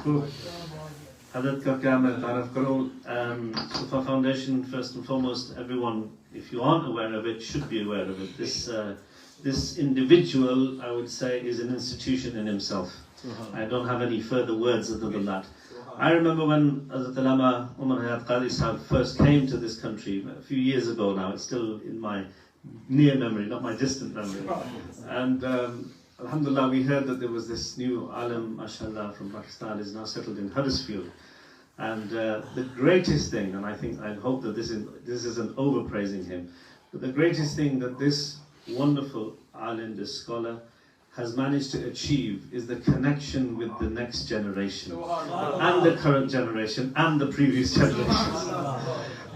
Hazrat ka kya main taarif karu. Sufa Foundation, first and foremost, everyone, if you aren't aware of it, should be aware of it. This individual, I would say, is an institution in himself. I don't have any further words other than that. I remember when Hazrat Allama Umar Hayat Qadhi Sahib first came to this country a few years ago now. It's still in my near memory, not my distant memory. And alhamdulillah, we heard that there was this new alim, mashallah, from Pakistan, is now settled in Huddersfield. And the greatest thing, and I hope that this isn't overpraising him, but the greatest thing that this wonderful alim, this scholar, has managed to achieve is the connection with the next generation and the current generation and the previous generations.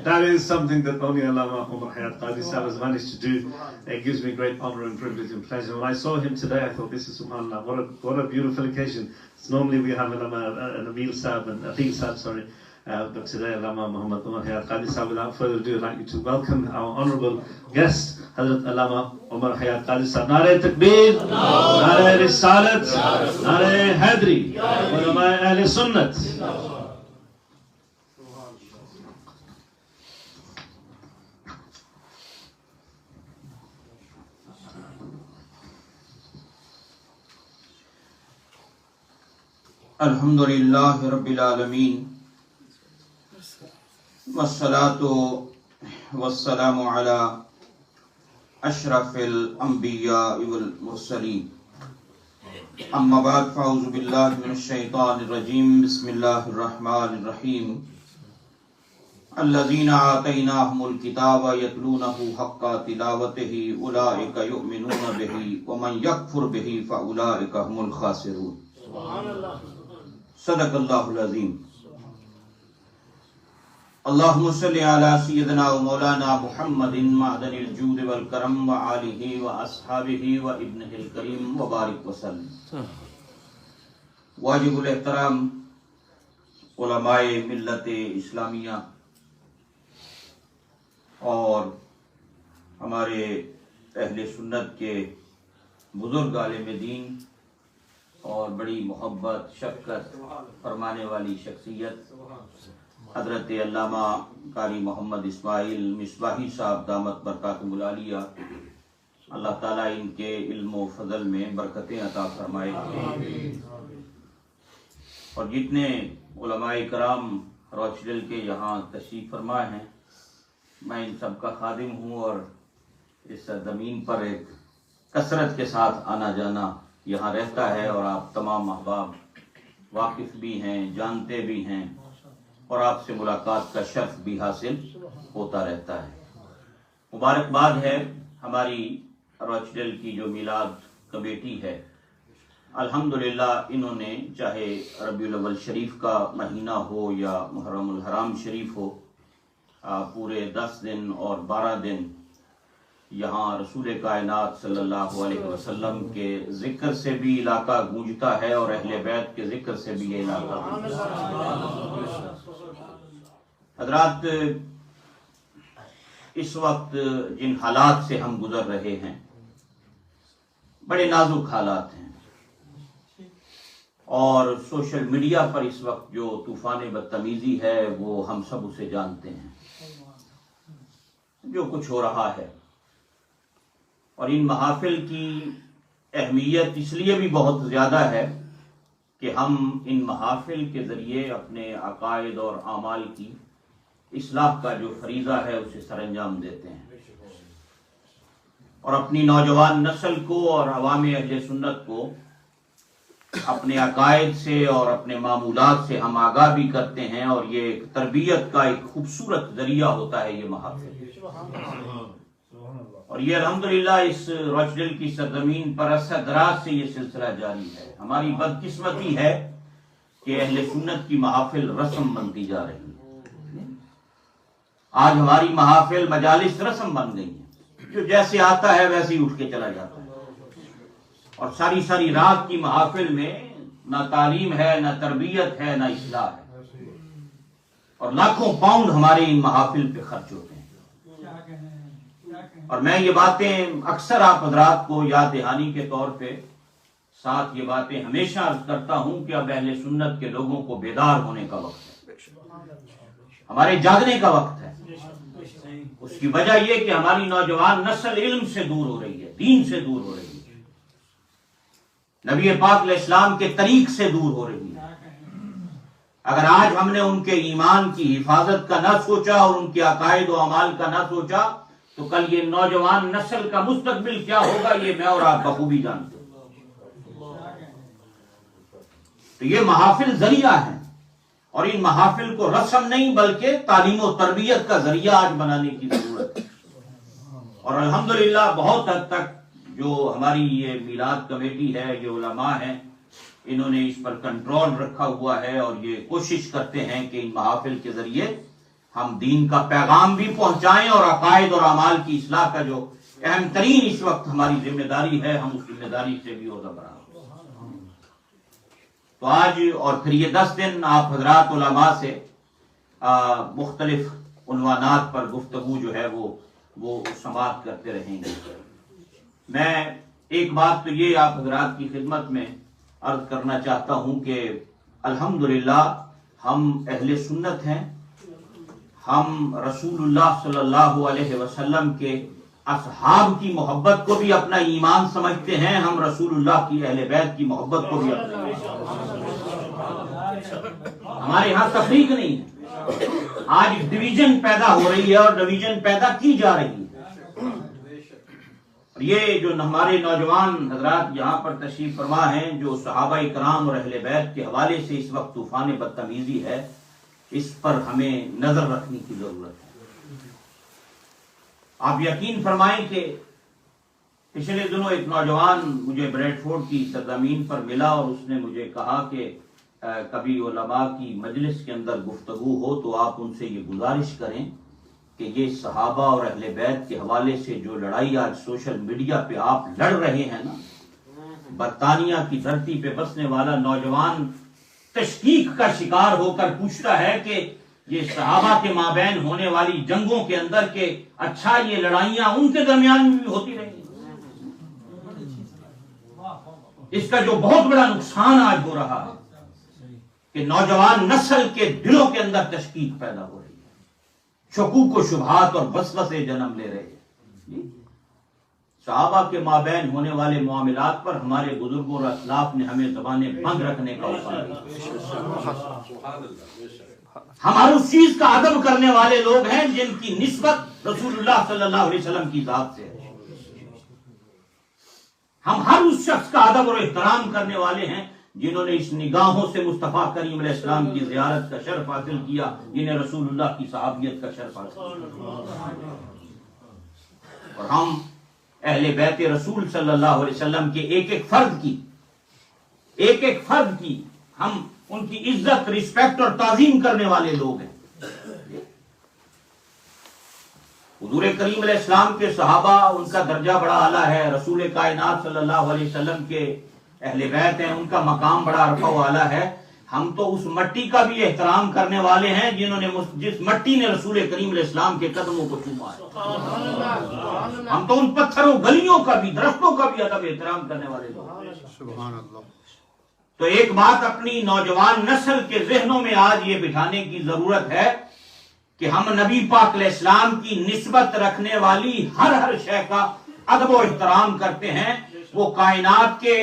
That is something that only Allama Umar Hayat Qadhi Sahib has managed to do. It gives me great honor and privilege and pleasure. When I saw him today, I thought, this is subhanAllah, what a beautiful occasion. Normally we have an Amil Sahib and Aqeel Sahib, but today Allama Muhammad Umar Hayat Qadhi Sahib. Without further ado, I'd like you to welcome our honorable guest, Hazrat Allama Umar Hayat Qadhi Sahib. Nare Takbir, Nare Risalat, Nare Hadri, Ulama Ahl Sunnat. Alhamdulillah Rabbil Alameen, wassalatu wassalamu ala ashrafil anbiya wal mursaleen. Amma ba'd, fa'udhu billahi minash shaitanir rajim. Bismillahir rahmanir rahim. Alladhina ataynahumul kitaba yatlunahu haqqa tilawatihi ulaika yu'minuna bihi wa man yakfur bihi fa ulaika humul khasirun. Subhanallah. Sadaqallahul Azim. Allahumma salli ala sayyidina wa maulana Muhammadin ma'danil jud wal karam wa alihi wa ashabihi wa ibnihil karim wa barik wa sallim. Wajibul ihtaram ulamae millat-e islamiyya اور ہمارے اہل سنت کے بزرگ عالم دین اور بڑی محبت شفقت فرمانے والی شخصیت حضرت علامہ قاری محمد اسماعیل مصباحی صاحب دامت برکاتہم العالیہ، اللہ تعالیٰ ان کے علم و فضل میں برکتیں عطا فرمائے. اور جتنے علماء کرام روچڈل کے یہاں تشریف فرما ہیں، میں ان سب کا خادم ہوں اور اس زمین پر ایک کثرت کے ساتھ آنا جانا یہاں رہتا ہے، اور آپ تمام احباب واقف بھی ہیں، جانتے بھی ہیں، اور آپ سے ملاقات کا شرف بھی حاصل ہوتا رہتا ہے. مبارکباد ہے ہماری روچڈل کی جو میلاد کمیٹی ہے. الحمدللہ انہوں نے چاہے ربیع الاول شریف کا مہینہ ہو یا محرم الحرام شریف ہو، پورے 10 دن اور 12 دن یہاں رسول کائنات صلی اللہ علیہ وسلم کے ذکر سے بھی علاقہ گونجتا ہے اور اہل بیت کے ذکر سے بھی یہ علاقہ گونجتا ہے. حضرات، اس وقت جن حالات سے ہم گزر رہے ہیں بڑے نازک حالات ہیں، اور سوشل میڈیا پر اس وقت جو طوفان بدتمیزی ہے وہ ہم سب اسے جانتے ہیں، جو کچھ ہو رہا ہے. اور ان محافل کی اہمیت اس لیے بھی بہت زیادہ ہے کہ ہم ان محافل کے ذریعے اپنے عقائد اور اعمال کی اصلاح کا جو فریضہ ہے اسے سر انجام دیتے ہیں، اور اپنی نوجوان نسل کو اور عوام اہل سنت کو اپنے عقائد سے اور اپنے معمولات سے ہم آگاہ بھی کرتے ہیں، اور یہ ایک تربیت کا ایک خوبصورت ذریعہ ہوتا ہے یہ محافل. اور یہ الحمدللہ اس روچڈل کی سرزمین پر عرصہ دراز سے یہ سلسلہ جاری ہے. ہماری بدقسمتی ہے کہ اہل سنت کی محافل رسم بنتی جا رہی ہے. آج ہماری محافل مجالس رسم بن گئی ہیں، جو جیسے آتا ہے ویسے ہی اٹھ کے چلا جاتا ہے، اور ساری ساری رات کی محافل میں نہ تعلیم ہے، نہ تربیت ہے، نہ اصلاح ہے، اور لاکھوں پاؤنڈ ہمارے ان محافل پہ خرچ ہوتے ہیں. اور میں یہ باتیں اکثر آپ حضرات کو یاد دہانی کے طور پہ ساتھ یہ باتیں ہمیشہ عرض کرتا ہوں کہ اب اہل سنت کے لوگوں کو بیدار ہونے کا وقت ہے، ہمارے جاگنے کا وقت ہے۔ اس کی وجہ یہ کہ ہماری نوجوان نسل علم سے دور ہو رہی ہے، دین سے دور ہو رہی ہے، نبی پاک علیہ السلام کے طریق سے دور ہو رہی ہے۔ اگر آج ہم نے ان کے ایمان کی حفاظت کا نہ سوچا اور ان کے عقائد و اعمال کا نہ سوچا تو کل یہ نوجوان نسل کا مستقبل کیا ہوگا یہ میں اور آپ بخوبی جانتے ہیں۔ تو یہ محافل ذریعہ ہیں، اور ان محافل کو رسم نہیں بلکہ تعلیم و تربیت کا ذریعہ آج بنانے کی ضرورت ہے۔ اور الحمدللہ بہت حد تک جو ہماری یہ میلاد کمیٹی ہے، جو علماء ہیں، انہوں نے اس پر کنٹرول رکھا ہوا ہے اور یہ کوشش کرتے ہیں کہ ان محافل کے ذریعے ہم دین کا پیغام بھی پہنچائیں اور عقائد اور اعمال کی اصلاح کا جو اہم ترین اس وقت ہماری ذمہ داری ہے، ہم اس ذمہ داری سے بھی عہدہ برآمد۔ تو آج اور پھر یہ 10 دن آپ حضرات علماء سے مختلف عنوانات پر گفتگو جو ہے وہ سماعت کرتے رہیں گے۔ میں ایک بات تو یہ آپ حضرات کی خدمت میں عرض کرنا چاہتا ہوں کہ الحمدللہ ہم اہل سنت ہیں، ہم رسول اللہ صلی اللہ علیہ وسلم کے اصحاب کی محبت کو بھی اپنا ایمان سمجھتے ہیں، ہم رسول اللہ کی اہل بیت کی محبت کو بھی اپنا ہمارے یہاں تفریق نہیں ہے۔ آج ڈویژن پیدا ہو رہی ہے اور ڈویژن پیدا کی جا رہی ہے۔ یہ جو ہمارے نوجوان حضرات یہاں پر تشریف فرما ہیں، جو صحابہ کرام اور اہل بیت کے حوالے سے اس وقت طوفان بدتمیزی ہے، اس پر ہمیں نظر رکھنے کی ضرورت ہے۔ آپ یقین فرمائیں کہ پچھلے دنوں ایک نوجوان مجھے بریڈ فورڈ کی سرزمین پر ملا اور اس نے مجھے کہا کہ کبھی علماء کی مجلس کے اندر گفتگو ہو تو آپ ان سے یہ گزارش کریں کہ یہ صحابہ اور اہل بیت کے حوالے سے جو لڑائی آج سوشل میڈیا پہ آپ لڑ رہے ہیں نا، برطانیہ کی دھرتی پہ بسنے والا نوجوان تشکیک کا شکار ہو کر پوچھتا ہے کہ یہ صحابہ کے مابین ہونے والی جنگوں کے اندر کہ اچھا یہ لڑائیاں ان کے درمیان میں بھی ہوتی رہی، اس کا جو بہت بڑا نقصان آج ہو رہا ہے کہ نوجوان نسل کے دلوں کے اندر تشکیک پیدا ہو رہی ہے، شکوک و شبہات اور وسوسے جنم لے رہے ہیں۔ صحابہ کے مابین ہونے والے معاملات پر ہمارے بزرگوں اور اسلاف نے ہمیں زبانیں بند رکھنے کا حکم دیا۔ ہم ہر اس چیز کا ادب کرنے والے لوگ ہیں جن کی نسبت رسول اللہ صلی اللہ علیہ وسلم کی ذات سے ہے۔ ہم ہر اس شخص کا ادب اور احترام کرنے والے ہیں جنہوں نے اس نگاہوں سے مصطفیٰ کریم علیہ السلام کی زیارت کا شرف حاصل کیا، جنہیں رسول اللہ کی صحابیت کا شرف حاصل کیا۔ اور ہم اہل بیت رسول صلی اللہ علیہ وسلم کے ایک ایک فرد کی ہم ان کی عزت، رسپیکٹ اور تعظیم کرنے والے لوگ ہیں۔ حضور کریم علیہ السلام کے صحابہ، ان کا درجہ بڑا اعلیٰ ہے، رسول کائنات صلی اللہ علیہ وسلم کے اہل بیت ہیں، ان کا مقام بڑا رفع و اعلیٰ ہے۔ ہم تو اس مٹی کا بھی احترام کرنے والے ہیں جس مٹی نے رسول کریم علیہ السلام کے قدموں کو چوما ہے۔ ہم تو ان پتھروں، گلیوں کا بھی، درختوں کا بھی ادب احترام کرنے والے لوگ۔ سبحان اللہ۔ تو ایک بات اپنی نوجوان نسل کے ذہنوں میں آج یہ بٹھانے کی ضرورت ہے کہ ہم نبی پاک علیہ السلام کی نسبت رکھنے والی ہر شے کا ادب و احترام کرتے ہیں۔ وہ کائنات کے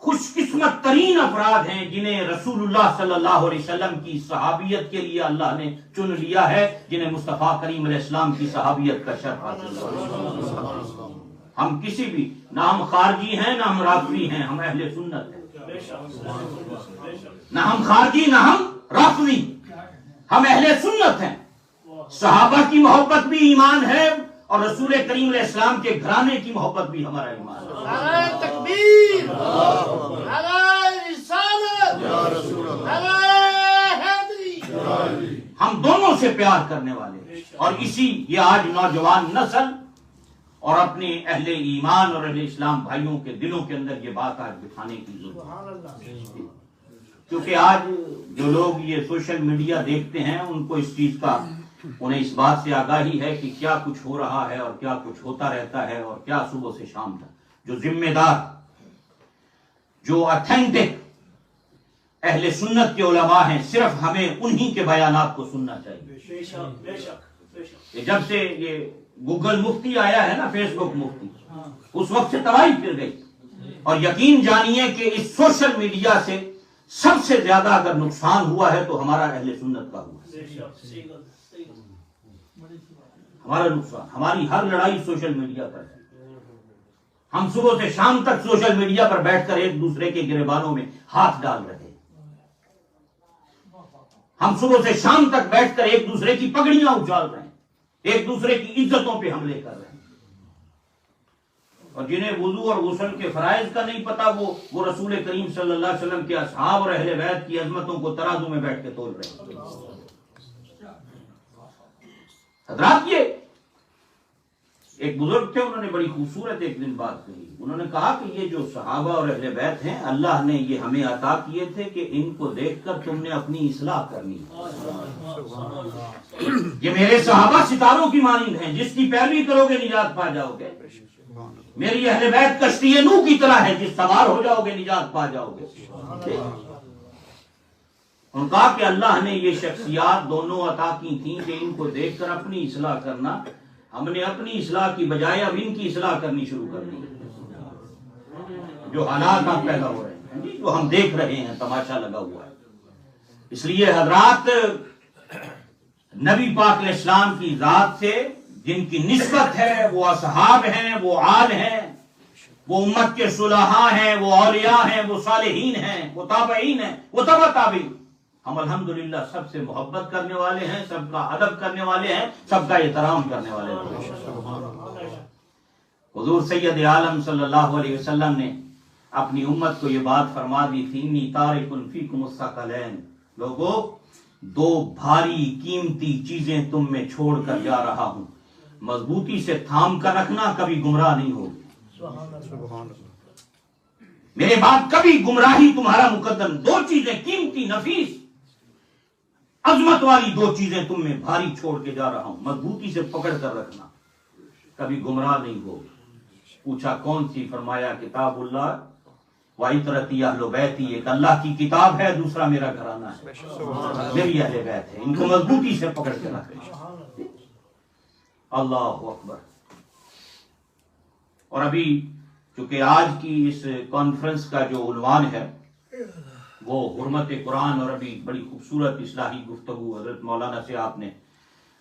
خوش قسمت ترین افراد ہیں جنہیں رسول اللہ صلی اللہ علیہ وسلم کی صحابیت کے لیے اللہ نے چن لیا ہے، جنہیں مصطفیٰ کریم علیہ السلام کی صحابیت کا شرف حاصل ہوا۔ ہم کسی بھی، نہ ہم خارجی ہیں، نہ ہم رافضی ہیں، ہم اہل سنت ہیں۔ نہ ہم خارجی، نہ ہم رافضی، ہم اہل سنت ہیں۔ صحابہ کی محبت بھی ایمان ہے اور رسول کریم علیہ السلام کے گھرانے کی محبت بھی ہمارا ایمان ہے۔ نعرہ تکبیر، نعرہ رسالت، نعرہ حیدری۔ ہم دونوں سے پیار کرنے والے ہیں، اور اسی یہ آج نوجوان نسل اور اپنے اہل ایمان اور اہل اسلام بھائیوں کے دلوں کے اندر یہ بات آج بٹھانے کی ضرورت ہے۔ کیونکہ آج جو لوگ یہ سوشل میڈیا دیکھتے ہیں ان کو اس چیز کا، انہیں اس بات سے آگاہی ہے کہ کیا کچھ ہو رہا ہے اور کیا کچھ ہوتا رہتا ہے اور کیا صبح سے شام تک۔ جو جو اتھینٹک اہل سنت کے علماء ہیں، صرف ہمیں انہی کے بیانات کو سننا چاہیے. کہ جب سے یہ گوگل مفتی آیا ہے نا، فیس بک مفتی، اس وقت سے تباہی پھر گئی. اور یقین جانیے کہ اس سوشل میڈیا سے سب سے زیادہ اگر نقصان ہوا ہے تو ہمارا اہل سنت کا ہوا ہے. ہمارا نقصان، ہماری ہر لڑائی سوشل میڈیا پر ہے. ہم صبح سے شام تک سوشل میڈیا پر بیٹھ کر ایک دوسرے کے گریبانوں میں ہاتھ ڈال رہے ہیں. ہم صبح سے شام تک بیٹھ کر ایک دوسرے کی پگڑیاں اچھال رہے ہیں، ایک دوسرے کی عزتوں پہ حملے کر رہے ہیں. اور جنہیں وضو اور غسل کے فرائض کا نہیں پتا، وہ رسول کریم صلی اللہ علیہ وسلم کے اصحاب اور اہل بیت کی عظمتوں کو ترازو میں بیٹھ کے تول رہے ہیں. حضرات، یہ ایک بزرگ تھے، انہوں نے بڑی خوبصورت ایک دن بات کہی. انہوں نے کہا کہ یہ جو صحابہ اور اہل بیت ہیں، اللہ نے یہ ہمیں عطا کیے تھے کہ ان کو دیکھ کر تم نے اپنی اصلاح کرنی. یہ میرے صحابہ ستاروں کی مانند ہیں، جس کی پیروی کرو گے نجات پا جاؤ گے. میری اہل بیت کشتی نوح کی طرح ہے، جس سوار ہو جاؤ گے نجات پا جاؤ گے. ان کہا کہ اللہ نے یہ شخصیات دونوں عطا کی تھیں کہ ان کو دیکھ کر اپنی اصلاح کرنا. ہم نے اپنی اصلاح کی بجائے اب ان کی اصلاح کرنی شروع کر دی. جو حالات اب پیدا ہو رہے ہیں، جو ہم دیکھ رہے ہیں، تماشا لگا ہوا ہے. اس لیے حضرات، نبی پاک علیہ السلام کی ذات سے جن کی نسبت ہے، وہ اصحاب ہیں، وہ آل ہیں، وہ امت کے صلحاء ہیں، وہ اولیاء ہیں، وہ صالحین ہیں، وہ تابعین ہیں، وہ تبع تابعین. ہم الحمدللہ سب سے محبت کرنے والے ہیں، سب کا ادب کرنے والے ہیں، سب کا احترام کرنے والے ہیں. حضور سید عالم صلی اللہ علیہ وسلم نے اپنی امت کو یہ بات فرما دی تھی، انی تارک فیکم الثقلین. لوگوں، دو بھاری قیمتی چیزیں تم میں چھوڑ کر جا رہا ہوں، مضبوطی سے تھام کر رکھنا، کبھی گمراہ نہیں ہوگی. میرے بعد کبھی گمراہی تمہارا مقدم. دو چیزیں قیمتی، نفیس، عظمت والی دو چیزیں تم میں بھاری چھوڑ کے جا رہا ہوں، مضبوطی سے پکڑ کر رکھنا، کبھی گمراہ نہیں ہوگی. پوچھا کون سی؟ فرمایا کتاب اللہ وعطرتی اہل بیتی. ایک اللہ کی کتاب ہے، دوسرا میرا گھرانہ ہے، میری اہل بیت ہے. ان کو مضبوطی سے پکڑ کے رکھیں. اللہ اکبر. اور ابھی چونکہ آج کی اس کانفرنس کا جو عنوان ہے وہ حرمت قرآن، اور ابھی بڑی خوبصورت اصلاحی گفتگو حضرت مولانا سے آپ نے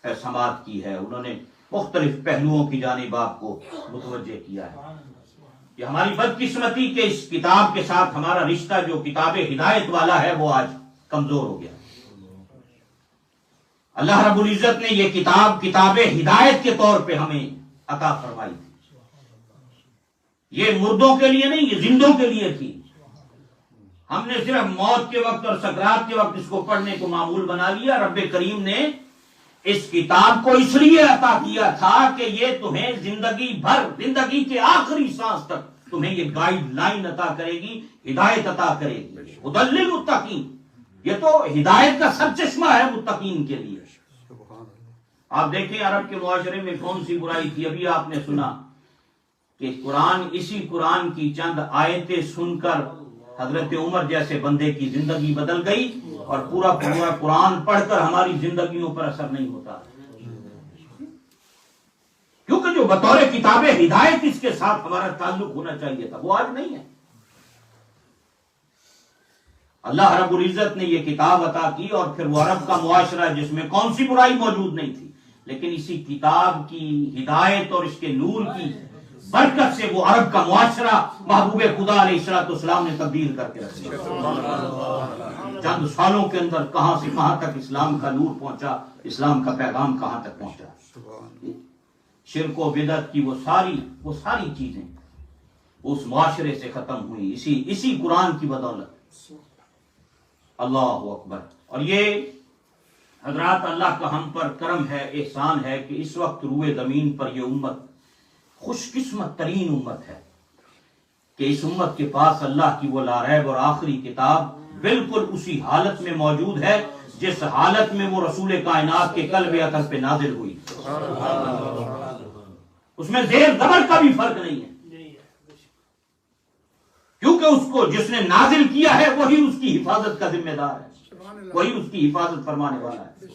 سماعت کی ہے. انہوں نے مختلف پہلوؤں کی جانب آپ کو متوجہ کیا ہے. یہ ہماری بدقسمتی کہ اس کتاب کے ساتھ ہمارا رشتہ جو کتاب ہدایت والا ہے وہ آج کمزور ہو گیا. اللہ رب العزت نے یہ کتاب ہدایت کے طور پہ ہمیں عطا فرمائی تھی. یہ مردوں کے لیے نہیں، یہ زندوں کے لیے تھی. ہم نے صرف موت کے وقت اور سکرات کے وقت اس کو پڑھنے کو معمول بنا لیا. رب کریم نے اس کتاب کو اس لیے عطا کیا تھا کہ یہ تمہیں زندگی بھر، زندگی کے آخری سانس تک تمہیں یہ گائیڈ لائن عطا کرے گی، ہدایت عطا کرے گی. ہدی للمتقین، یہ تو ہدایت کا سرچشمہ ہے متقین کے لیے. آپ دیکھیں عرب کے معاشرے میں کون سی برائی تھی. ابھی آپ نے سنا کہ اسی قرآن کی چند آیتیں سن کر حضرت عمر جیسے بندے کی زندگی بدل گئی، اور پورا قرآن پڑھ کر ہماری زندگیوں پر اثر نہیں ہوتا، کیونکہ جو بطور کتاب ہدایت اس کے ساتھ ہمارا تعلق ہونا چاہیے تھا وہ آج نہیں ہے. اللہ رب العزت نے یہ کتاب عطا کی، اور پھر وہ عرب کا معاشرہ جس میں کون سی برائی موجود نہیں تھی، لیکن اسی کتاب کی ہدایت اور اس کے نور کی برکت سے وہ عرب کا معاشرہ محبوب خدا علیہ السلام نے تبدیل کر کے رکھ دیا. چند سالوں کے اندر کہاں سے کہاں تک اسلام کا نور پہنچا، اسلام کا پیغام کہاں تک پہنچا. شرک و بدعت کی وہ ساری چیزیں اس معاشرے سے ختم ہوئی اسی قرآن کی بدولت. اللہ اکبر. اور یہ حضرات اللہ کا ہم پر کرم ہے، احسان ہے کہ اس وقت روئے زمین پر یہ امت خوش قسمت ترین امت ہے کہ اس امت کے پاس اللہ کی وہ لاریب اور آخری کتاب بالکل اسی حالت میں موجود ہے جس حالت میں وہ رسول کائنات کے قلب اطہر پہ نازل ہوئی. اس میں زیر زبر کا بھی فرق نہیں ہے، کیونکہ کہ اس کو جس نے نازل کیا ہے وہی اس کی حفاظت کا ذمہ دار ہے، وہی اس کی حفاظت فرمانے والا ہے۔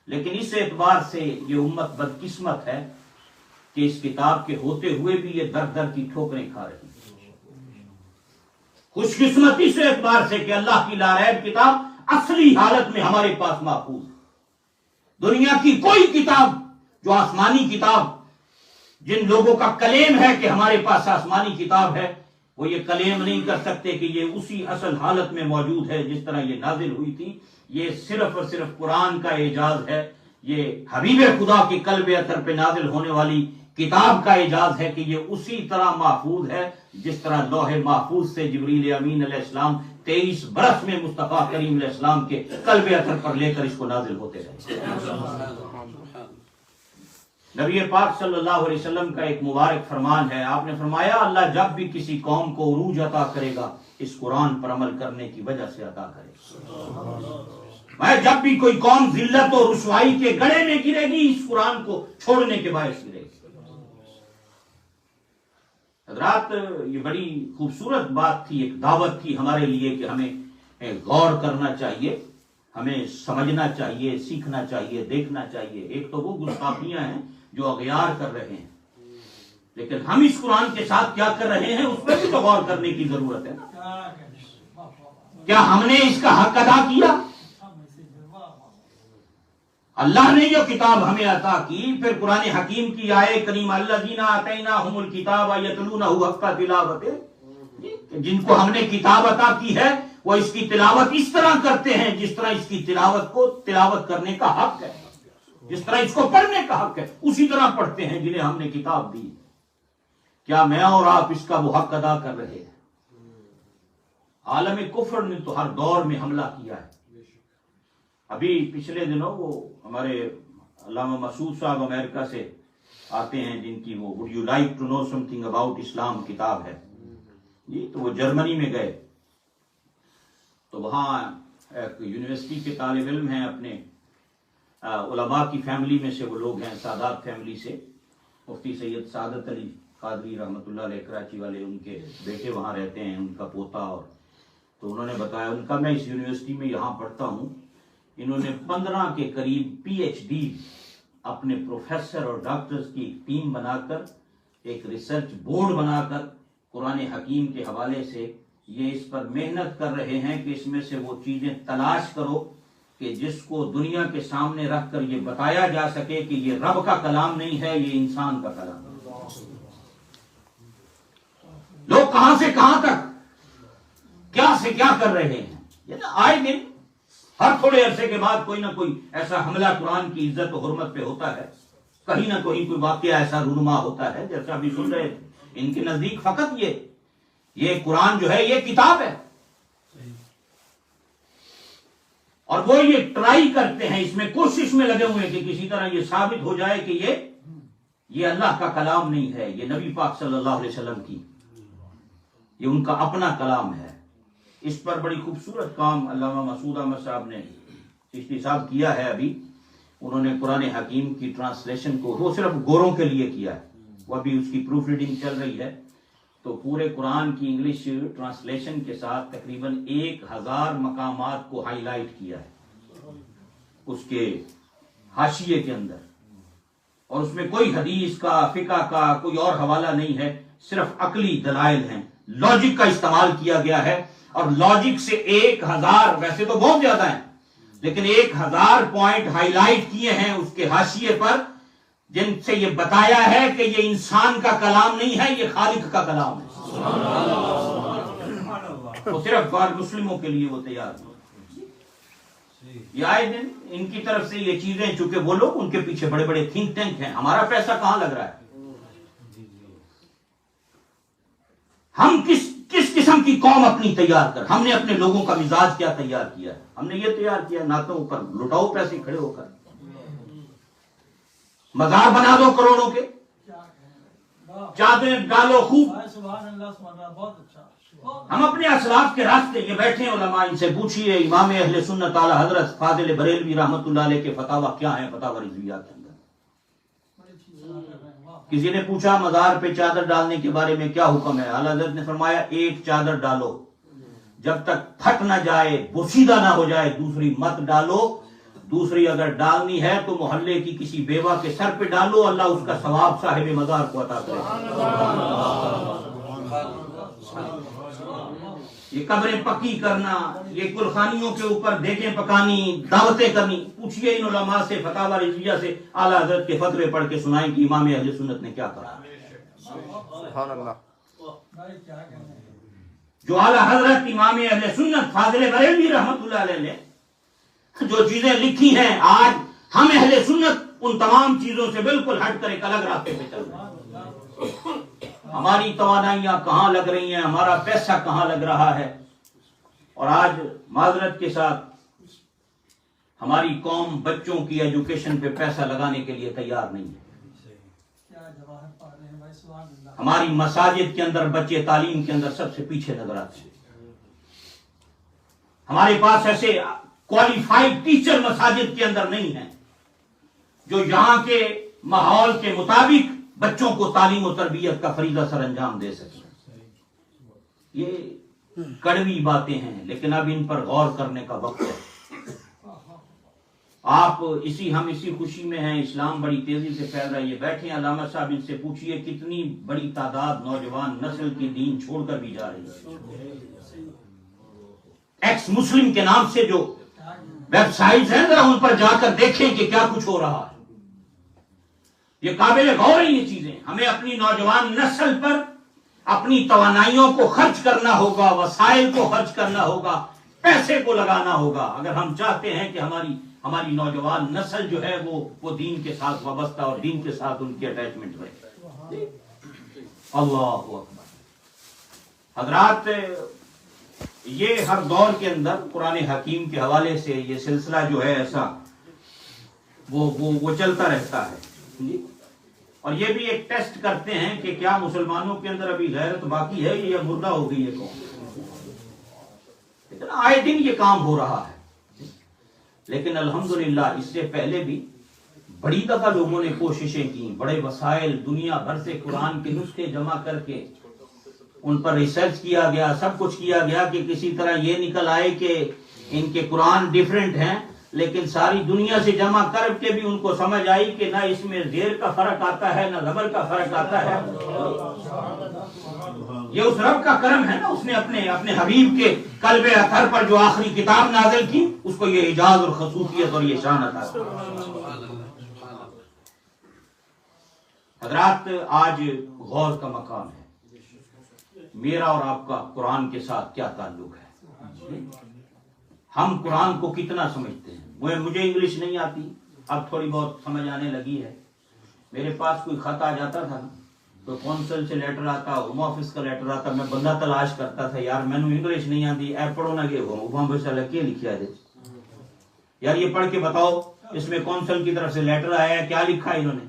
لیکن اس اعتبار سے یہ امت بدقسمت ہے کہ اس کتاب کے ہوتے ہوئے بھی یہ در در کی ٹھوکریں کھا رہی ہے۔ خوش قسمتی سے اعتبار سے کہ اللہ کی لاریب کتاب اصلی حالت میں ہمارے پاس محفوظ ہے۔ دنیا کی کوئی کتاب جو آسمانی کتاب، جن لوگوں کا کلیم ہے کہ ہمارے پاس آسمانی کتاب ہے، وہ یہ کلیم نہیں کر سکتے کہ یہ اسی اصل حالت میں موجود ہے جس طرح یہ نازل ہوئی تھی۔ یہ صرف اور صرف قرآن کا اعجاز ہے، یہ حبیب خدا کے قلب اطہر پہ نازل ہونے والی کتاب کا اعجاز ہے کہ یہ اسی طرح محفوظ ہے جس طرح لوح محفوظ سے جبریل امین علیہ السلام 23 برس میں مصطفیٰ کریم علیہ السلام کے قلب اطہر پر لے کر اس کو نازل ہوتے رہے۔ نبی پاک صلی اللہ علیہ وسلم کا ایک مبارک فرمان ہے، آپ نے فرمایا اللہ جب بھی کسی قوم کو عروج عطا کرے گا اس قرآن پر عمل کرنے کی وجہ سے عطا کرے گا۔ میں جب بھی کوئی قوم ذلت و رسوائی کے گڑھے میں گرے گی اس قرآن کو چھوڑنے کے باعث گرے گی۔ حضرات یہ بڑی خوبصورت بات تھی، ایک دعوت تھی ہمارے لیے کہ ہمیں غور کرنا چاہیے، ہمیں سمجھنا چاہیے، سیکھنا چاہیے، دیکھنا چاہیے۔ ایک تو وہ گستاخیاں ہیں جو اغیار کر رہے ہیں، لیکن ہم اس قرآن کے ساتھ کیا کر رہے ہیں اس پر بھی تو غور کرنے کی ضرورت ہے۔ کیا ہم نے اس کا حق ادا کیا؟ اللہ نے جو کتاب ہمیں عطا کی، پھر قرآن حکیم کی آئے کریم الذین آتیناہم الکتاب یتلونہ حق تلاوتہ، جن کو ہم نے کتاب عطا کی ہے وہ اس کی تلاوت اس طرح کرتے ہیں جس طرح اس کی تلاوت کو تلاوت کرنے کا حق ہے، جس طرح اس کو پڑھنے کا حق ہے اسی طرح پڑھتے ہیں جنہیں ہم نے کتاب دی۔ کیا میں اور آپ اس کا وہ حق ادا کر رہے ہیں؟ عالم کفر نے تو ہر دور میں حملہ کیا ہے۔ ابھی پچھلے دنوں وہ ہمارے علامہ مسعود صاحب امریکہ سے آتے ہیں جن کی وہ would you like to know something about Islam کتاب ہے جی، تو وہ جرمنی میں گئے تو وہاں ایک یونیورسٹی کے طالب علم ہیں، اپنے علماء کی فیملی میں سے وہ لوگ ہیں، سادات فیملی سے، مفتی سید سعادت علی قادری رحمۃ اللہ علیہ کراچی والے، ان کے بیٹے وہاں رہتے ہیں، ان کا پوتا، اور تو انہوں نے بتایا ان کا میں اس یونیورسٹی میں یہاں پڑھتا ہوں، انہوں نے 15 کے قریب پی ایچ ڈی اپنے پروفیسر اور ڈاکٹرز کی ایک ٹیم بنا کر، ایک ریسرچ بورڈ بنا کر قرآن حکیم کے حوالے سے یہ اس پر محنت کر رہے ہیں کہ اس میں سے وہ چیزیں تلاش کرو کہ جس کو دنیا کے سامنے رکھ کر یہ بتایا جا سکے کہ یہ رب کا کلام نہیں ہے، یہ انسان کا کلام ہے۔ لوگ کہاں سے کہاں تک کیا سے کیا کر رہے ہیں، یہ نا آئے دن ہر تھوڑے عرصے کے بعد کوئی نہ کوئی ایسا حملہ قرآن کی عزت و حرمت پہ ہوتا ہے، کہیں نہ کہیں کوئی واقعہ ایسا رونما ہوتا ہے، جیسا ابھی سن رہے تھے۔ ان کے نزدیک فقط یہ قرآن جو ہے یہ کتاب ہے، اور وہ یہ ٹرائی کرتے ہیں، اس میں کوشش میں لگے ہوئے کہ کسی طرح یہ ثابت ہو جائے کہ یہ اللہ کا کلام نہیں ہے، یہ نبی پاک صلی اللہ علیہ وسلم کی، یہ ان کا اپنا کلام ہے۔ اس پر بڑی خوبصورت کام علامہ مسعود احمد صاحب نے چشتی صاحب کیا ہے۔ ابھی انہوں نے قرآن حکیم کی ٹرانسلیشن کو وہ صرف گوروں کے لیے کیا ہے، وہ ابھی اس کی پروف ریڈنگ چل رہی ہے، تو پورے قرآن کی انگلش ٹرانسلیشن کے ساتھ تقریباً 1000 مقامات کو ہائی لائٹ کیا ہے اس کے حاشیے کے اندر، اور اس میں کوئی حدیث کا، فقہ کا کوئی اور حوالہ نہیں ہے، صرف عقلی دلائل ہیں، لاجک کا استعمال کیا گیا ہے، اور لاجک سے 1000، ویسے تو بہت زیادہ ہیں لیکن 1000 پوائنٹ ہائی لائٹ کیے ہیں اس کے حاشیے پر، جن سے یہ بتایا ہے کہ یہ انسان کا کلام نہیں ہے، یہ خالق کا کلام ہے۔ وہ صرف غیر مسلموں کے لیے وہ تیار ہے۔ یہ آئے دن ان کی طرف سے یہ چیزیں، چونکہ وہ لوگ ان کے پیچھے بڑے بڑے تھنک ٹینک ہیں، ہمارا پیسہ کہاں لگ رہا ہے؟ ہم کس قسم کی قوم اپنی تیار کر، ہم نے اپنے لوگوں کا مزاج کیا تیار کیا ہے؟ ہم نے یہ تیار کیا نعتوں پر لٹاؤ پیسے کھڑے ہو کر، مزار بنا دو کروڑوں کے، چادریں ڈالو خوب۔ ہم اپنے اسلاف کے راستے یہ بیٹھے علماء، ان سے پوچھئے امام اہل سنت اعلی حضرت فاضل بریلوی رحمۃ اللہ علیہ کے فتاوی کیا ہیں، فتاوی رضویہ کے اندر کسی نے پوچھا مزار پہ چادر ڈالنے کے بارے میں کیا حکم ہے؟ اعلیٰ حضرت نے فرمایا ایک چادر ڈالو، جب تک پھٹ نہ جائے، بوسیدہ نہ ہو جائے دوسری مت ڈالو، دوسری اگر ڈالنی ہے تو محلے کی کسی بیوہ کے سر پہ ڈالو، اللہ اس کا ثواب صاحب مزار کو عطا کرے۔ یہ قبریں پکی کرنا، یہ گلخانیوں کے اوپر دیگیں پکانی، دعوتیں کرنی، پوچھئے ان علماء سے، فتاوی رضویہ سے، اعلیٰ حضرت کے فتوے پڑھ کے سنائیں کہ امام اہل سنت نے کیا کرا۔ سبحان اللہ۔ جو اعلیٰ حضرت امام اہل سنت فاضل بریلوی رحمۃ اللہ علیہ نے جو چیزیں لکھی ہیں، آج ہم اہل سنت ان تمام چیزوں سے بالکل ہٹ کر ایک الگ راستے پہ چل رہے ہیں۔ ہماری توانائیاں کہاں لگ رہی ہیں، ہمارا پیسہ کہاں لگ رہا ہے، اور آج معذرت کے ساتھ ہماری قوم بچوں کی ایجوکیشن پہ پیسہ لگانے کے لیے تیار نہیں ہے۔ ہماری مساجد کے اندر بچے تعلیم کے اندر سب سے پیچھے نظر آتے ہیں۔ ہمارے پاس ایسے کوالیفائڈ ٹیچر مساجد کے اندر نہیں ہیں جو یہاں کے ماحول کے مطابق بچوں کو تعلیم و تربیت کا فریضہ سر انجام دے سکیں۔ یہ کڑوی باتیں ہیں، لیکن اب ان پر غور کرنے کا وقت ہے۔ ہم اسی خوشی میں ہیں، اسلام بڑی تیزی سے پھیل رہا ہے۔ یہ بیٹھے ہیں علامہ صاحب، ان سے پوچھئے کتنی بڑی تعداد نوجوان نسل کی دین چھوڑ کر بھی جا رہی ہے۔ ایکس مسلم کے نام سے جو ویب سائٹس ہیں، ذرا ان پر جا کر دیکھیں کہ کیا کچھ ہو رہا ہے۔ یہ قابل غور ہیں یہ چیزیں۔ ہمیں اپنی نوجوان نسل پر اپنی توانائیوں کو خرچ کرنا ہوگا، وسائل کو خرچ کرنا ہوگا، پیسے کو لگانا ہوگا، اگر ہم چاہتے ہیں کہ ہماری نوجوان نسل جو ہے وہ دین کے ساتھ وابستہ اور دین کے ساتھ ان کی اٹیچمنٹ رہے۔ اللہ اکبر۔ حضرات، یہ ہر دور کے اندر قرآن حکیم کے حوالے سے یہ سلسلہ جو ہے ایسا وہ چلتا رہتا ہے، اور یہ بھی ایک ٹیسٹ کرتے ہیں کہ کیا مسلمانوں کے اندر ابھی غیرت باقی ہے یا مردہ ہو گئی ہے قوم۔ لیکن آئے دن یہ کام ہو رہا ہے، لیکن الحمدللہ اس سے پہلے بھی بڑی دفعہ لوگوں نے کوششیں کی، بڑے وسائل دنیا بھر سے قرآن کے نسخے جمع کر کے ان پر ریسرچ کیا گیا، سب کچھ کیا گیا کہ کسی طرح یہ نکل آئے کہ ان کے قرآن ڈیفرنٹ ہیں، لیکن ساری دنیا سے جمع کر کے بھی ان کو سمجھ آئی کہ نہ اس میں زیر کا فرق آتا ہے، نہ زبر کا فرق آتا ہے۔ یہ اس رب کا کرم ہے نا، اس نے اپنے حبیب کے قلب اطہر پر جو آخری کتاب نازل کی، اس کو یہ اعجاز اور خصوصیت اور یہ شان عطا کی۔ حضرات، آج غور کا مقام ہے، میرا اور آپ کا قرآن کے ساتھ کیا تعلق ہے؟ ہم قرآن کو کتنا سمجھتے ہیں؟ مجھے انگلش نہیں آتی، اب تھوڑی بہت سمجھ آنے لگی ہے۔ میرے پاس کوئی خط آ جاتا تھا تو کونسل سے لیٹر آتا، ہوم آفس کا لیٹر آتا، میں بندہ تلاش کرتا تھا، یار میں نے انگلش نہیں آتی، اے پڑھو نہ کہ وہاں بس کے لکھا ہے، یار یہ پڑھ کے بتاؤ اس میں کونسل کی طرف سے لیٹر آیا ہے، کیا لکھا ہے انہوں نے۔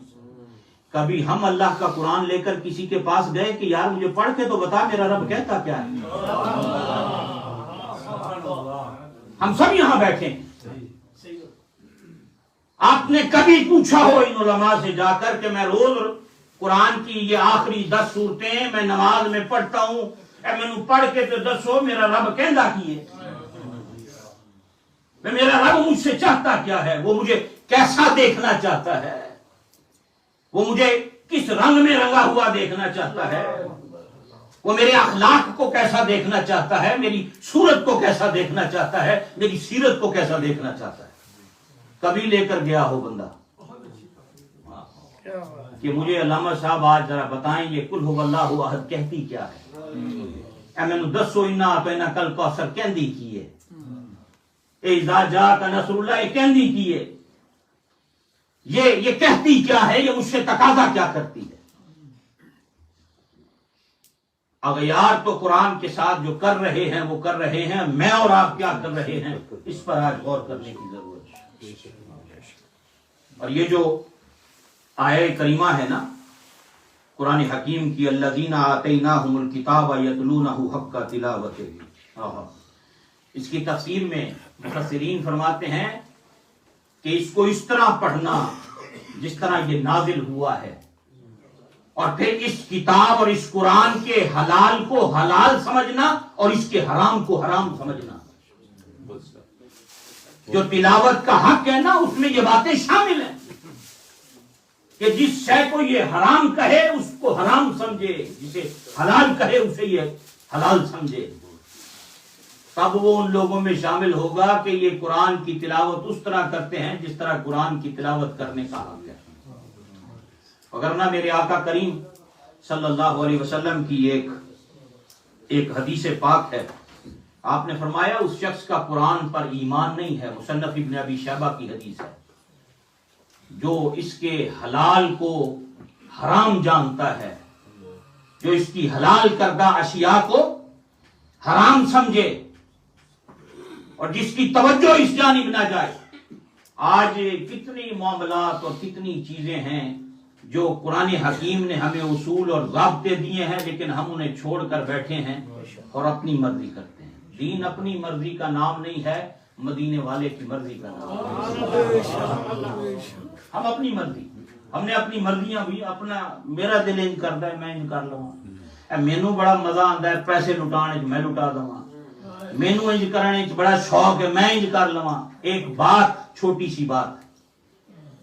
کبھی ہم اللہ کا قرآن لے کر کسی کے پاس گئے کہ یار مجھے پڑھ کے تو بتا میرا رب کہتا کیا ہے؟ ہم سب یہاں بیٹھے ہیں، آپ نے کبھی پوچھا ہو ان علماء سے جا کر کہ میں روز قرآن کی یہ آخری 10 سورتیں میں نماز میں پڑھتا ہوں، اے میں نے پڑھ کے تو دسو میرا رب کہندا کی ہے، میرا رب مجھ سے چاہتا کیا ہے، وہ مجھے کیسا دیکھنا چاہتا ہے، وہ مجھے کس رنگ میں رنگا ہوا دیکھنا چاہتا ہے، وہ میرے اخلاق کو کیسا دیکھنا چاہتا ہے، میری صورت کو کیسا دیکھنا چاہتا ہے، میری سیرت کو کیسا دیکھنا چاہتا ہے۔ کبھی لے کر گیا ہو بندہ کہ مجھے علامہ صاحب آج ذرا بتائیں یہ قل هو اللہ احد کہتی کیا ہے، اے میں نے دسو انا اعطینا کل کوثر کہندی کی ہے، اے اذا جاءک نصر اللہ کہندی کی ہے، یہ کہتی کیا ہے، یہ مجھ سے تقاضا کیا کرتی ہے۔ اغیار تو قرآن کے ساتھ جو کر رہے ہیں وہ کر رہے ہیں، میں اور آپ کیا کر رہے ہیں اس پر آج غور کرنے کی ضرورت ہے۔ اور یہ جو آیہ کریمہ ہے نا قرآن حکیم کی، الذین آتیناہم الکتاب یتلونہ حق تلاوتہ، اس کی تفسیر میں مفسرین فرماتے ہیں کہ اس کو اس طرح پڑھنا جس طرح یہ نازل ہوا ہے، اور پھر اس کتاب اور اس قرآن کے حلال کو حلال سمجھنا اور اس کے حرام کو حرام سمجھنا. جو تلاوت کا حق ہے نا اس میں یہ باتیں شامل ہیں کہ جس شے کو یہ حرام کہے اس کو حرام سمجھے, جسے حلال کہے اسے یہ حلال سمجھے. تب وہ ان لوگوں میں شامل ہوگا کہ یہ قرآن کی تلاوت اس طرح کرتے ہیں جس طرح قرآن کی تلاوت کرنے کا حق ہے. وگرنہ میرے آقا کریم صلی اللہ علیہ وسلم کی ایک حدیث پاک ہے. آپ نے فرمایا اس شخص کا قرآن پر ایمان نہیں ہے. مصنف ابن ابی شیبہ کی حدیث ہے. جو اس کے حلال کو حرام جانتا ہے, جو اس کی حلال کردہ اشیاء کو حرام سمجھے اور جس کی توجہ اس جانب نہ جائے. آج کتنی معاملات اور کتنی چیزیں ہیں جو قرآن حکیم نے ہمیں اصول اور ضابطے دیے ہیں, لیکن ہم انہیں چھوڑ کر بیٹھے ہیں اور اپنی مرضی کرتے ہیں. دین اپنی مرضی کا نام نہیں ہے, مدینے والے کی مرضی کا نام ہے. ہم اپنی مرضی, ہم نے اپنی مرضیاں بھی اپنا, میرا دل انج کرتا ہے میں انج کر لوں, مینو بڑا مزہ آتا ہے پیسے لٹانے میں لٹا دوں, مینو انج کرنے بڑا شوق ہے میں انج کر لوں. ایک بات, چھوٹی سی بات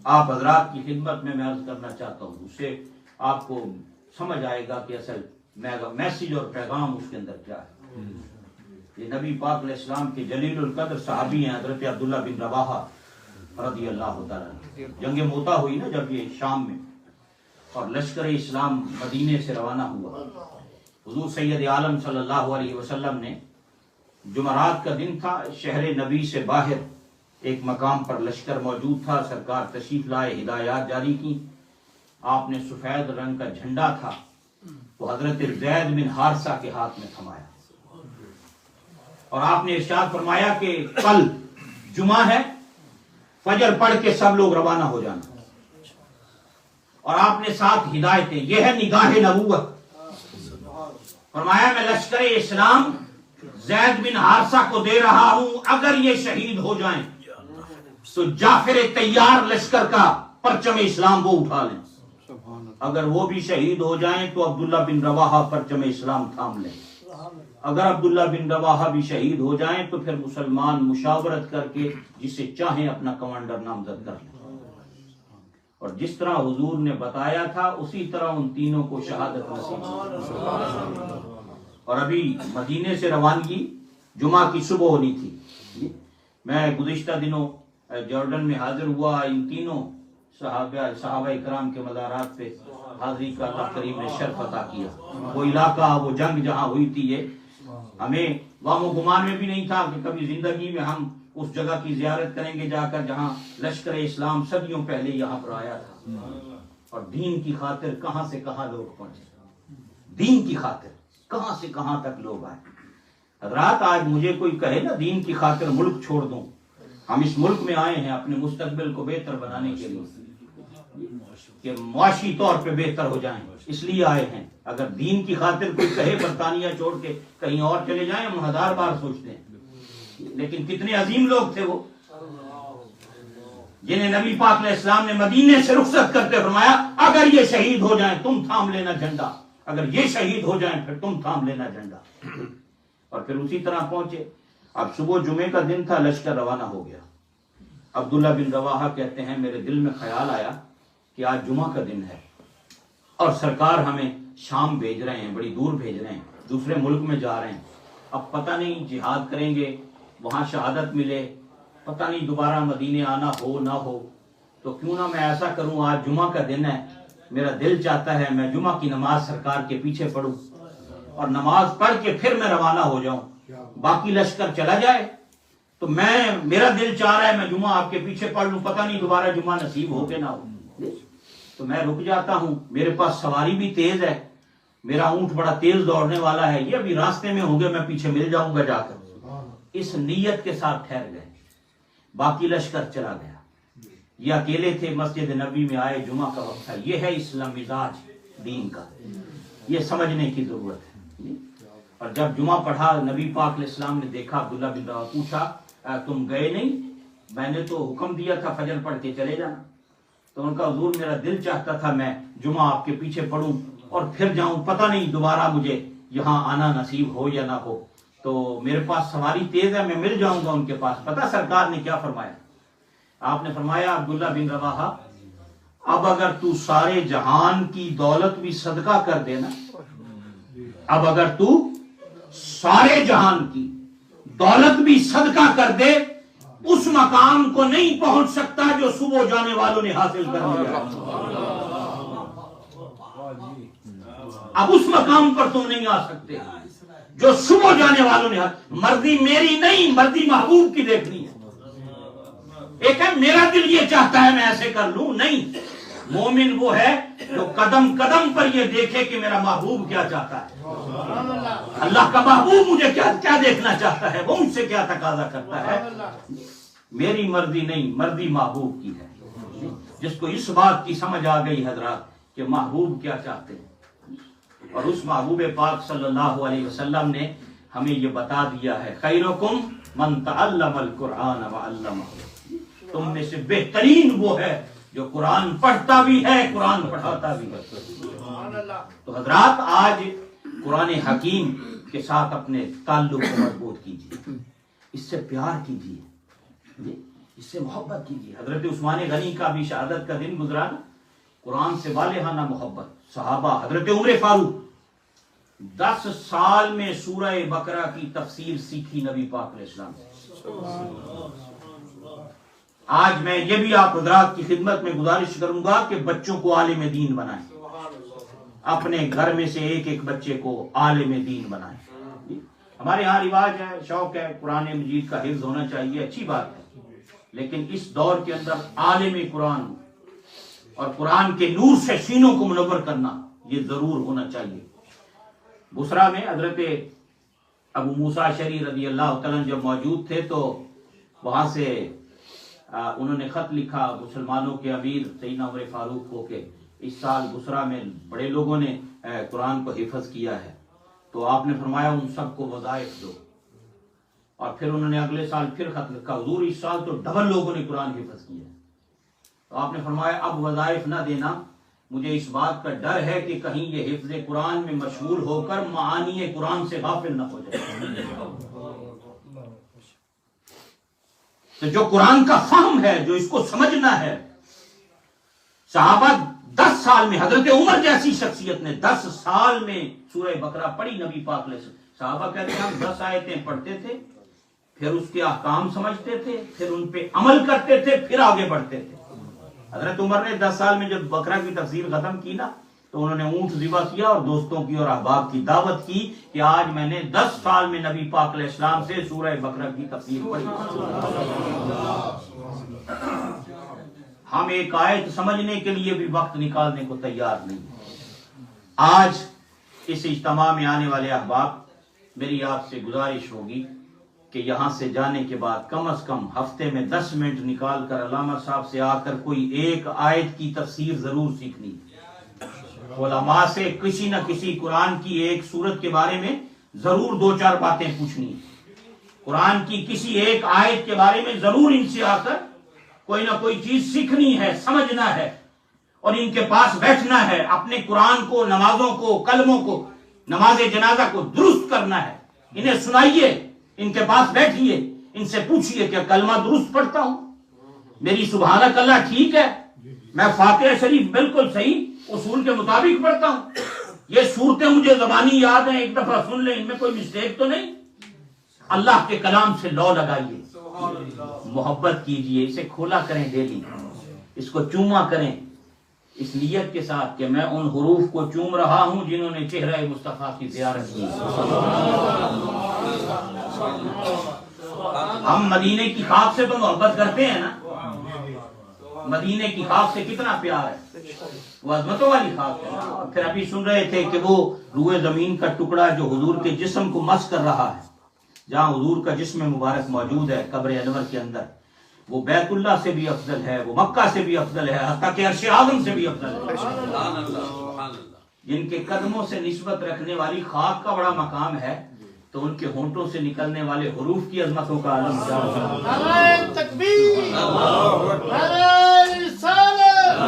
آپ حضرات کی خدمت میں عرض کرنا چاہتا ہوں, اس سے آپ کو سمجھ آئے گا کہ اصل میسج اور پیغام اس کے اندر کیا ہے. یہ نبی پاک علیہ السلام کے جلیل القدر صحابی ہیں حضرت عبداللہ بن رواحہ رضی اللہ تعالیٰ. جنگ موتا ہوئی نا جب یہ شام میں, اور لشکر اسلام مدینے سے روانہ ہوا. حضور سید عالم صلی اللہ علیہ وسلم نے, جمعرات کا دن تھا, شہر نبی سے باہر ایک مقام پر لشکر موجود تھا. سرکار تشریف لائے, ہدایات جاری کی. آپ نے سفید رنگ کا جھنڈا تھا وہ حضرت زید بن حارثہ کے ہاتھ میں تھمایا, اور آپ نے ارشاد فرمایا کہ کل جمعہ ہے, فجر پڑھ کے سب لوگ روانہ ہو جانا. اور آپ نے ساتھ ہدایتیں, یہ ہے نگاہ نبوت. فرمایا میں لشکر اسلام زید بن حارثہ کو دے رہا ہوں, اگر یہ شہید ہو جائیں تو جعفر تیار لشکر کا پرچم اسلام وہ اٹھا لیں, اگر وہ بھی شہید ہو جائیں تو عبداللہ بن رواحہ پرچم اسلام تھام لیں. اگر عبداللہ بن رواحہ بھی شہید ہو جائیں تو پھر مسلمان مشاورت کر کے جسے چاہیں اپنا کمانڈر نامزد کر لیں. اور جس طرح حضور نے بتایا تھا اسی طرح ان تینوں کو شہادت نصیب ہوئی. اور ابھی مدینے سے روانگی جمعہ کی صبح ہونی تھی. میں گزشتہ دنوں جارڈن میں حاضر ہوا, ان تینوں صحابہ اکرام کے مزارات پہ حاضری کا اللہ کریم نے شرف عطا کیا. وہ علاقہ, وہ جنگ جہاں ہوئی تھی, یہ ہمیں وہم و گمان میں بھی نہیں تھا کہ کبھی زندگی میں ہم اس جگہ کی زیارت کریں گے جا کر جہاں لشکر اسلام صدیوں پہلے یہاں پر آیا تھا. اور دین کی خاطر کہاں سے کہاں لوگ پہنچے, دین کی خاطر کہاں سے کہاں تک لوگ آئے. حضرات آج مجھے کوئی کہے نا دین کی خاطر ملک چھوڑ دوں, ہم اس ملک میں آئے ہیں اپنے مستقبل کو بہتر بنانے کے لیے کہ معاشی طور پہ بہتر ہو جائیں, اس لیے آئے ہیں. اگر دین کی خاطر کوئی کہے برطانیہ چھوڑ کے کہیں اور چلے جائیں, ہم 1000 بار سوچتے ہیں. لیکن کتنے عظیم لوگ تھے وہ, جنہیں نبی پاک علیہ السلام نے مدینے سے رخصت کرتے فرمایا اگر یہ شہید ہو جائیں تم تھام لینا جھنڈا, اگر یہ شہید ہو جائیں پھر تم تھام لینا جھنڈا. اور پھر اسی طرح پہنچے. اب صبح جمعے کا دن تھا, لشکر روانہ ہو گیا. عبداللہ بن رواحہ کہتے ہیں میرے دل میں خیال آیا کہ آج جمعہ کا دن ہے اور سرکار ہمیں شام بھیج رہے ہیں, بڑی دور بھیج رہے ہیں, دوسرے ملک میں جا رہے ہیں. اب پتہ نہیں جہاد کریں گے, وہاں شہادت ملے, پتہ نہیں دوبارہ مدینے آنا ہو نہ ہو, تو کیوں نہ میں ایسا کروں, آج جمعہ کا دن ہے, میرا دل چاہتا ہے میں جمعہ کی نماز سرکار کے پیچھے پڑھوں اور نماز پڑھ کے پھر میں روانہ ہو جاؤں. باقی لشکر چلا جائے تو میرا دل چاہ رہا ہے میں جمعہ آپ کے پیچھے پڑھ لوں, پتہ نہیں دوبارہ جمعہ نصیب ہو کے نہ ہو, تو میں رک جاتا ہوں. میرے پاس سواری بھی تیز ہے, میرا اونٹ بڑا تیز دوڑنے والا ہے, یہ ابھی راستے میں ہوں گے, میں پیچھے مل جاؤں گا جا کر. اس نیت کے ساتھ ٹھہر گئے. باقی لشکر چلا گیا. یہ اکیلے تھے, مسجد نبوی میں آئے, جمعہ کا وقت تھا. یہ ہے اسلام مزاج دین کا, یہ سمجھنے کی ضرورت ہے. اور جب جمعہ پڑھا نبی پاک علیہ السلام نے دیکھا, عبداللہ بن رواحہ پوچھا تم گئے نہیں, میں نے تو حکم دیا تھا فجر پڑھ کے چلے جانا. تو ان کا حضور میرا دل چاہتا تھا میں جمعہ آپ کے پیچھے پڑھوں اور پھر جاؤں، پتہ نہیں دوبارہ مجھے یہاں آنا نصیب ہو یا نہ ہو، تو میرے پاس سواری تیز ہے، میں مل جاؤں گا ان کے پاس۔ پتہ سرکار نے کیا فرمایا؟ آپ نے فرمایا عبداللہ بن رواحہ، اب اگر تو سارے جہان کی دولت بھی صدقہ کر دینا، اب اگر تو سارے جہان کی دولت بھی صدقہ کر دے، اس مقام کو نہیں پہنچ سکتا جو صبح جانے والوں نے حاصل کر لیا۔ اب اس مقام پر تم نہیں آ سکتے جو صبح جانے والوں نے مرضی میری نہیں، مرضی محبوب کی دیکھنی ہے۔ ایک ہے میرا دل یہ چاہتا ہے میں ایسے کر لوں، نہیں، مومن وہ ہے جو قدم قدم پر یہ دیکھے کہ میرا محبوب کیا چاہتا ہے، اللہ کا محبوب مجھے کیا دیکھنا چاہتا ہے، وہ مجھ سے کیا تقاضا کرتا ہے۔ میری مرضی نہیں، مرضی محبوب کی ہے۔ جس کو اس بات کی سمجھ آ گئی حضرات کہ محبوب کیا چاہتے ہیں، اور اس محبوب پاک صلی اللہ علیہ وسلم نے ہمیں یہ بتا دیا ہے، خیرکم من تعلم القرآن وعلمہ، تم میں سے بہترین وہ ہے جو قرآن پڑھتا بھی ہے، قرآن پڑھاتا بھی ہے۔ تو حضرات آج قرآن حکیم کے ساتھ اپنے تعلق کو مضبوط کیجیے، اس سے پیار کیجیے، اس سے محبت کیجیے۔ حضرت عثمان غنی کا بھی شہادت کا دن گزرا نا، قرآن سے والہانہ محبت۔ صحابہ، حضرت عمر فاروق 10 سال میں سورہ بقرہ کی تفسیر سیکھی نبی پاک علیہ السلام سے۔ آج میں یہ بھی آپ حضرات کی خدمت میں گزارش کروں گا کہ بچوں کو عالم دین بنائیں، اپنے گھر میں سے ایک ایک بچے کو عالم دین بنائیں۔ ہمارے ہاں رواج ہے، شوق ہے، قرآن مجید کا حفظ ہونا چاہیے، اچھی بات ہے، لیکن اس دور کے اندر عالم قرآن اور قرآن کے نور سے سینوں کو منور کرنا یہ ضرور ہونا چاہیے۔ بصرہ میں حضرت ابو موسیٰ اشعری رضی اللہ تعالیٰ جب موجود تھے تو وہاں سے انہوں نے خط لکھا مسلمانوں کے امیر سیدنا عمر فاروق کو کہ اس سال بصرہ میں بڑے لوگوں نے قرآن کو حفظ کیا ہے، تو آپ نے فرمایا ان سب کو وظائف دو۔ اور پھر انہوں نے اگلے سال پھر خط لکھا، حضور اس سال تو ڈبل لوگوں نے قرآن حفظ کیا ہے، تو آپ نے فرمایا اب وظائف نہ دینا، مجھے اس بات کا ڈر ہے کہ کہیں یہ حفظ قرآن میں مشغول ہو کر معانی قرآن سے غافل نہ ہو جائے۔ تو جو قرآن کا فہم ہے، جو اس کو سمجھنا ہے، صحابہ 10 سال میں، حضرت عمر جیسی شخصیت نے 10 سال میں سورہ بقرہ پڑھی نبی پاک علیہ السلام۔ صحابہ کہتے ہیں ہم 10 آیتیں پڑھتے تھے، پھر اس کے احکام سمجھتے تھے، پھر ان پہ عمل کرتے تھے، پھر آگے بڑھتے تھے۔ حضرت عمر نے 10 سال میں جب بقرہ کی تفسیر ختم کی نا، تو انہوں نے اونٹ ذبح کیا اور دوستوں کی اور احباب کی دعوت کی کہ آج میں نے 10 سال میں نبی پاک علیہ السلام سے سورہ بقرہ کی تفسیر پڑھی۔ ہم ایک آیت سمجھنے کے لیے بھی وقت نکالنے کو تیار نہیں۔ آج اس اجتماع میں آنے والے احباب، میری آپ سے گزارش ہوگی کہ یہاں سے جانے کے بعد کم از کم ہفتے میں 10 منٹ نکال کر علامہ صاحب سے آ کر کوئی ایک آیت کی تفسیر ضرور سیکھنی، علماء سے کسی نہ کسی قرآن کی ایک سورت کے بارے میں ضرور 2-4 باتیں پوچھنی، قرآن کی کسی ایک آیت کے بارے میں ضرور ان سے آ کر کوئی نہ کوئی چیز سیکھنی ہے، سمجھنا ہے، اور ان کے پاس بیٹھنا ہے، اپنے قرآن کو، نمازوں کو، کلموں کو، نماز جنازہ کو درست کرنا ہے۔ انہیں سنائیے، ان کے پاس بیٹھیے، ان سے پوچھئے کہ کلمہ درست پڑھتا ہوں، میری سبحانک اللہ ٹھیک ہے، میں فاتحہ شریف بالکل صحیح اصول کے مطابق پڑھتا ہوں، یہ صورتیں مجھے زبانی یاد ہیں، ایک دفعہ سن لیں، ان میں کوئی مسٹیک تو نہیں۔ اللہ کے کلام سے لو لگائیے، محبت کیجئے، اسے کھولا کریں ڈیلی، اس کو چوما کریں اس نیت کے ساتھ کہ میں ان حروف کو چوم رہا ہوں جنہوں نے چہرہ مصطفیٰ کی زیارت کی۔ ہم مدینے کی خاک سے تو محبت کرتے ہیں نا، مدینے کی خاک سے کتنا پیار ہے، وہ عظمتوں والی خاک ہے۔ پھر ابھی سن رہے تھے کہ وہ روئے زمین کا ٹکڑا جو حضور کے جسم کو مس کر رہا ہے، جہاں حضور کا جسم مبارک موجود ہے قبر انور کے اندر، وہ بیت اللہ سے بھی افضل ہے، وہ مکہ سے بھی افضل ہے، حتیٰ کہ عرش اعظم سے بھی افضل ہے۔ جن کے قدموں سے نسبت رکھنے والی خاک کا بڑا مقام ہے، تو ان کے ہونٹوں سے نکلنے والے حروف کی عظمتوں کا عالم کیا ہوگا۔ نعرہ تکبیر، نعرہ رسالت،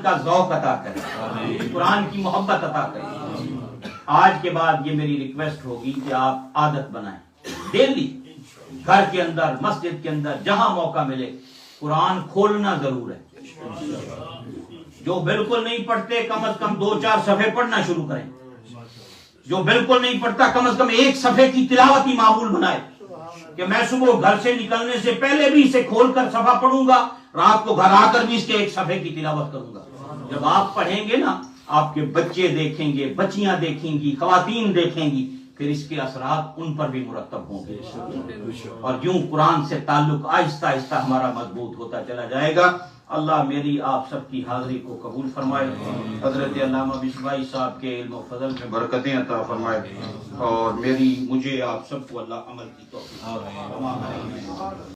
کا ذوق عطا کرے، قرآن کی محبت عطا کرے۔ آج کے بعد یہ میری ریکویسٹ ہوگی کہ آپ عادت بنائیں، ڈیلی گھر کے اندر، مسجد کے اندر، جہاں موقع ملے قرآن کھولنا ضرور ہے۔ جو بالکل نہیں پڑھتے کم از کم 2-4 صفحے پڑھنا شروع کریں، جو بالکل نہیں پڑھتا کم از کم 1 صفحے کی تلاوت ہی معمول بنائے کہ میں صبح گھر سے نکلنے سے پہلے بھی اسے کھول کر صفحہ پڑھوں گا، رات کو گھر آ کر بھی اس کے 1 صفحے کی تلاوت کروں گا۔ جب آپ پڑھیں گے نا، آپ کے بچے دیکھیں گے، بچیاں دیکھیں گی، خواتین دیکھیں گی، پھر اس کے اثرات ان پر بھی مرتب ہوں گے، اور یوں قرآن سے تعلق آہستہ آہستہ ہمارا مضبوط ہوتا چلا جائے گا۔ اللہ میری آپ سب کی حاضری کو قبول فرمائے، حضرت علامہ مصباحی صاحب کے علم و فضل میں برکتیں عطا فرمائے، اور مجھے آپ سب کو اللہ عمل کی توفیق عطا فرمائے۔